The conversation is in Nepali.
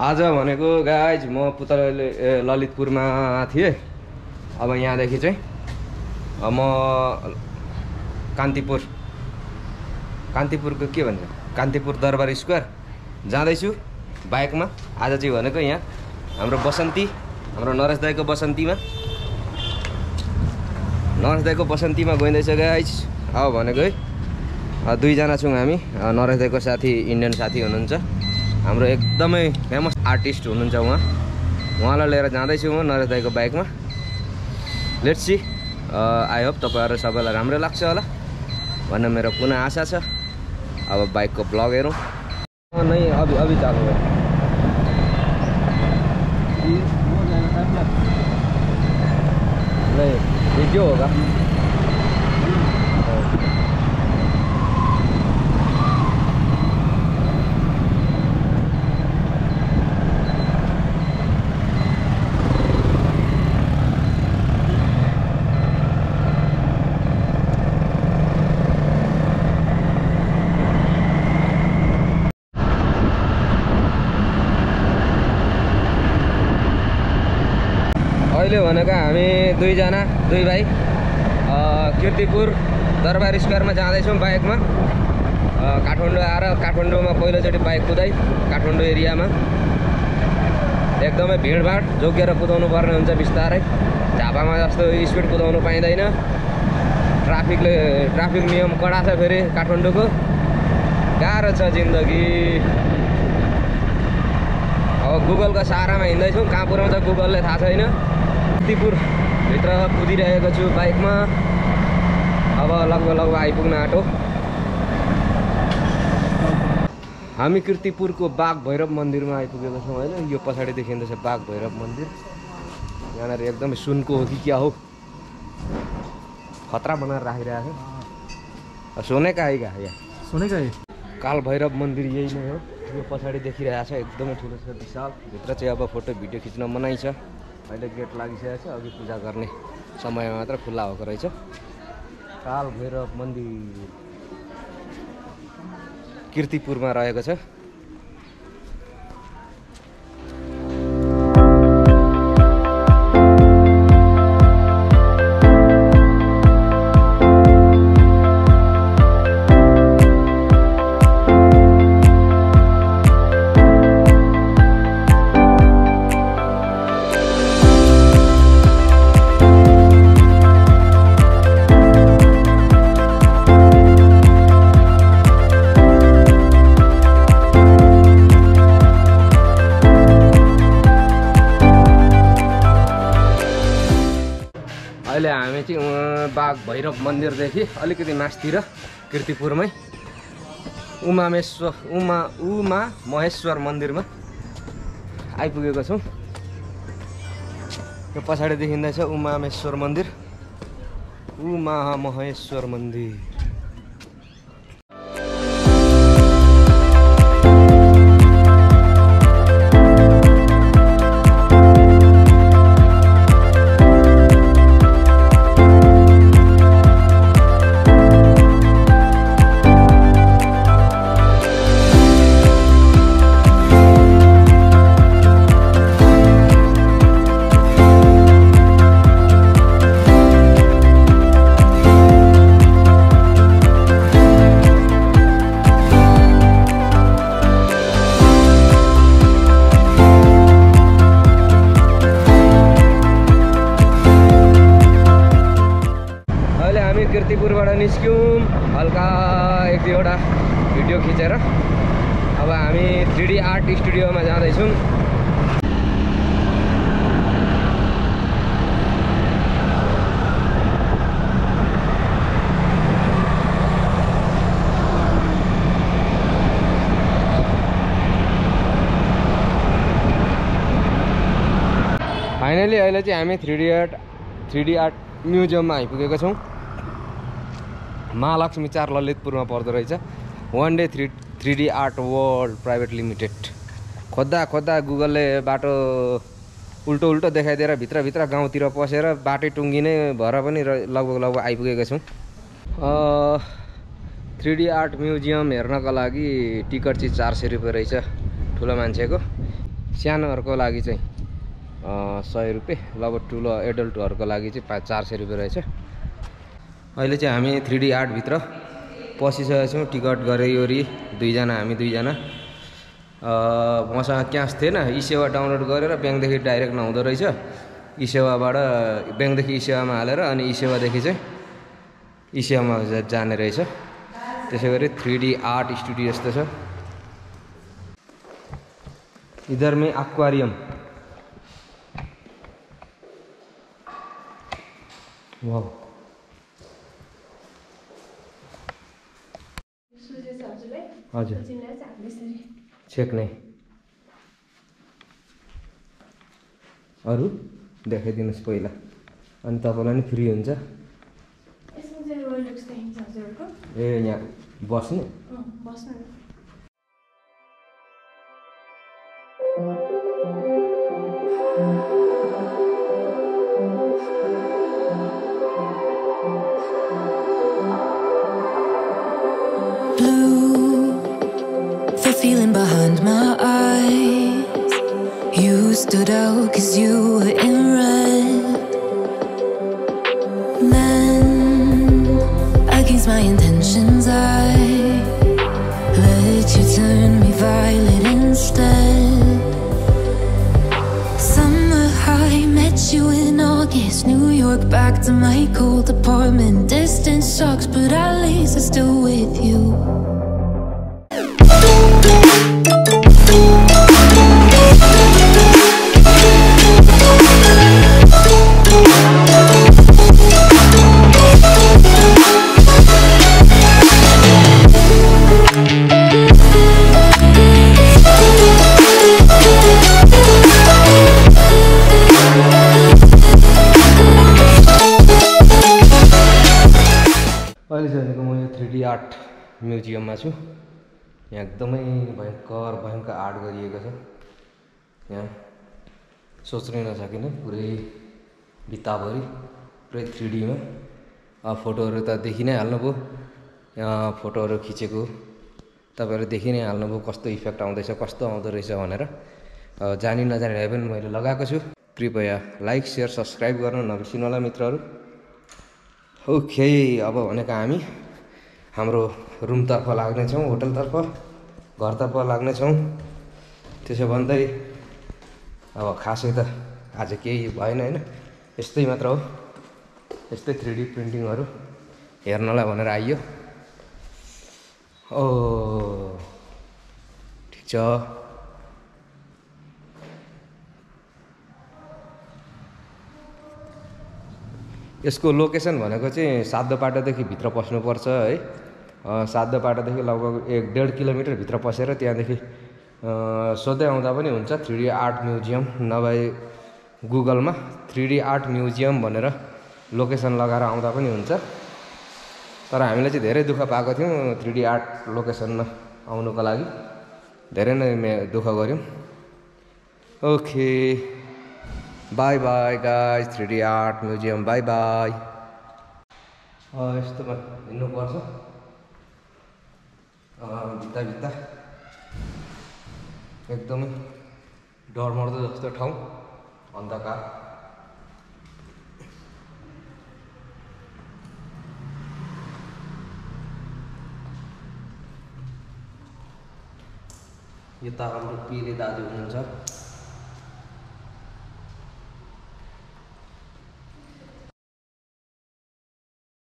आज भनेको गाइज म ललितपुरमा थिएँ। अब यहाँदेखि चाहिँ म कान्तिपुरको के भन्छ कान्तिपुर दरबार स्क्वायर जाँदैछु बाइकमा। आज चाहिँ भनेको यहाँ हाम्रो नरेश दाइको बसन्तीमा गइँदैछ गाइज। अब भनेको है दुईजना छौँ हामी। नरेश दाइको साथी इन्डियन साथी हुनुहुन्छ, हाम्रो एकदमै फेमस आर्टिस्ट हुनुहुन्छ उहाँलाई लिएर जाँदैछु म नरेश दाइको बाइकमा। लेट्स सी, आई होप तपाईँहरू सबैलाई राम्रो लाग्छ होला भन्ने मेरो पुनः आशा छ। अब बाइकको ब्लग हेरौँ नै अभी चालू हो। नहीं वीडियो होगा। अहिले भनेको हामी दुई भाइ कीर्तिपुर दरबार स्क्वायरमा जाँदैछौँ बाइकमा। काठमाडौँ आएर काठमाडौँमा पहिलोचोटि बाइक कुदाइ काठमाडौँ एरियामा एकदमै भिडभाड जोगिएर कुदाउनु पर्ने हुन्छ बिस्तारै। झापामा जस्तो स्पिड कुदाउनु पाइँदैन, ट्राफिक नियम कडा छ फेरि काठमाडौँको। गाह्रो छ जिन्दगी। अब गुगलको सहारामा हिँड्दैछौँ, कहाँ पुऱ्याउँछ गुगलले थाहा छैन। कीर्तिपुर भित्र कुदिरहेको छु बाइकमा। अब लगभग आइपुग्न आँटो। हामी कीर्तिपुरको बाघ भैरव मन्दिरमा आइपुगेको छौँ होइन। यो पछाडि देखिँदैछ बाघ भैरव मन्दिर। यहाँनिर एकदमै सुनको हो कि क्या हो, खतरा बनाएर राखिरहेको छ। सोने का है यहाँ सोने का है। काल भैरव मन्दिर यही नै हो। यो पछाडि देखिरहेको छ एकदमै ठुलो छ, विशाल। भित्र चाहिँ अब फोटो भिडियो खिच्न मनाइ छ। अहिले गेट लागिसकेको छ, अघि पूजा गर्ने समयमा मात्र खुल्ला भएको रहेछ। काल भैरव मन्दिर कीर्तिपुरमा रहेको छ। अहिले हामी चाहिँ बाघ भैरव मन्दिरदेखि अलिकति मास्तिर कीर्तिपुरमै उमा महेश्वर मन्दिरमा आइपुगेको छौँ। यो पछाडि देखिँदैछ उमा महेश्वर मन्दिर। कीर्तिपुरबाट निस्क्यौँ हल्का एक दुईवटा भिडियो खिचेर। अब हामी 3D आर्ट स्टुडियोमा जाँदैछौँ। फाइनली अहिले चाहिँ हामी 3D आर्ट म्युजियममा आइपुगेका छौँ। महालक्ष्मी 4 ललितपुरमा पर्दो रहेछ। 1 day 3D art world private limited. खोज्दा गुगलले बाटो उल्टो देखाइदिएर भित्र गाउँतिर पसेर बाटै टुङ्गिने भएर पनि लगभग आइपुगेका छौँ। 3D आर्ट म्युजियम हेर्नको लागि टिकट चाहिँ 400 रुपैयाँ रहेछ ठुलो मान्छेको। सानोहरूको लागि चाहिँ 100 रुपियाँ, लगभग ठुलो एडल्टहरूको लागि चाहिँ 400 रुपियाँ रहेछ। अहिले चाहिँ हामी 3D आर्ट भित्र पसिसकेका छौँ। टिकट गरेरी दुईजना, हामी दुईजना। मसँग क्यास थिएन, ई सेवा डाउनलोड गरेर ब्याङ्कदेखि डाइरेक्ट नहुँदो रहेछ। ई सेवाबाट ब्याङ्कदेखि ई सेवामा हालेर अनि ई सेवादेखि चाहिँ ई सेवामा जाने रहेछ। त्यसै गरी 3D आर्ट स्टुडियो यस्तो छ। इधर में एक्वेरियम, वाह हजुर छेक्ने अरू देखाइदिनुहोस् पहिला, अनि तपाईँलाई नि फ्री हुन्छ। ए यहाँ बस्ने The feeling behind my eyes, you stood out 'cause you were in red. Then, against my intentions, I let you turn me violet instead. Summer high, met you in August, New York, back to my cold apartment. Distance sucks, but at least I'm still with you. अहिले चाहिँ म यो 3D आर्ट म्युजियममा छु। यहाँ एकदमै भयङ्कर आर्ट गरिएको छ। यहाँ सोच्नै नसकिने पुरै भित्ताभरि पुरै 3D मा। फोटोहरू त देखि नै हाल्नुभयो, यहाँ फोटोहरू खिचेको तपाईँहरू देखि नै हाल्नुभयो कस्तो इफेक्ट आउँदैछ, कस्तो आउँदो रहेछ भनेर। जानी नजानेलाई पनि मैले लगाएको छु। कृपया लाइक, सेयर, सब्सक्राइब गर्न नबिर्सिनु होला मित्रहरू। ओके, अब भनेको हामी हाम्रो रुमतर्फ लाग्नेछौँ, होटलतर्फ, घरतर्फ लाग्नेछौँ। त्यसो भन्दै अब खासै त आज केही भएन होइन, यस्तै मात्र हो। यस्तै 3D प्रिन्टिङहरू हेर्नलाई भनेर आइयो। ओ ठिक छ। यसको लोकेसन भनेको चाहिँ साधोपाटादेखि भित्र पस्नुपर्छ है। साधोपाटादेखि लगभग 1.5 किलोमिटर भित्र पसेर त्यहाँदेखि सोध्दै आउँदा पनि हुन्छ 3D आर्ट म्युजियम, नभए गुगलमा 3D आर्ट म्युजियम भनेर लोकेसन लगाएर आउँदा पनि हुन्छ। तर हामीले चाहिँ धेरै दुःख पाएको थियौँ 3D आर्ट लोकेसनमा आउनुको लागि, धेरै नै दुःख गऱ्यौँ। Okay, by by guys, 3D art museum, by by. यस्तोमा हिँड्नुपर्छ भित्ता एकदमै डरमर्दो जस्तो ठाउँ, अन्धकार। यता हाम्रो पिले दाजु हुनुहुन्छ।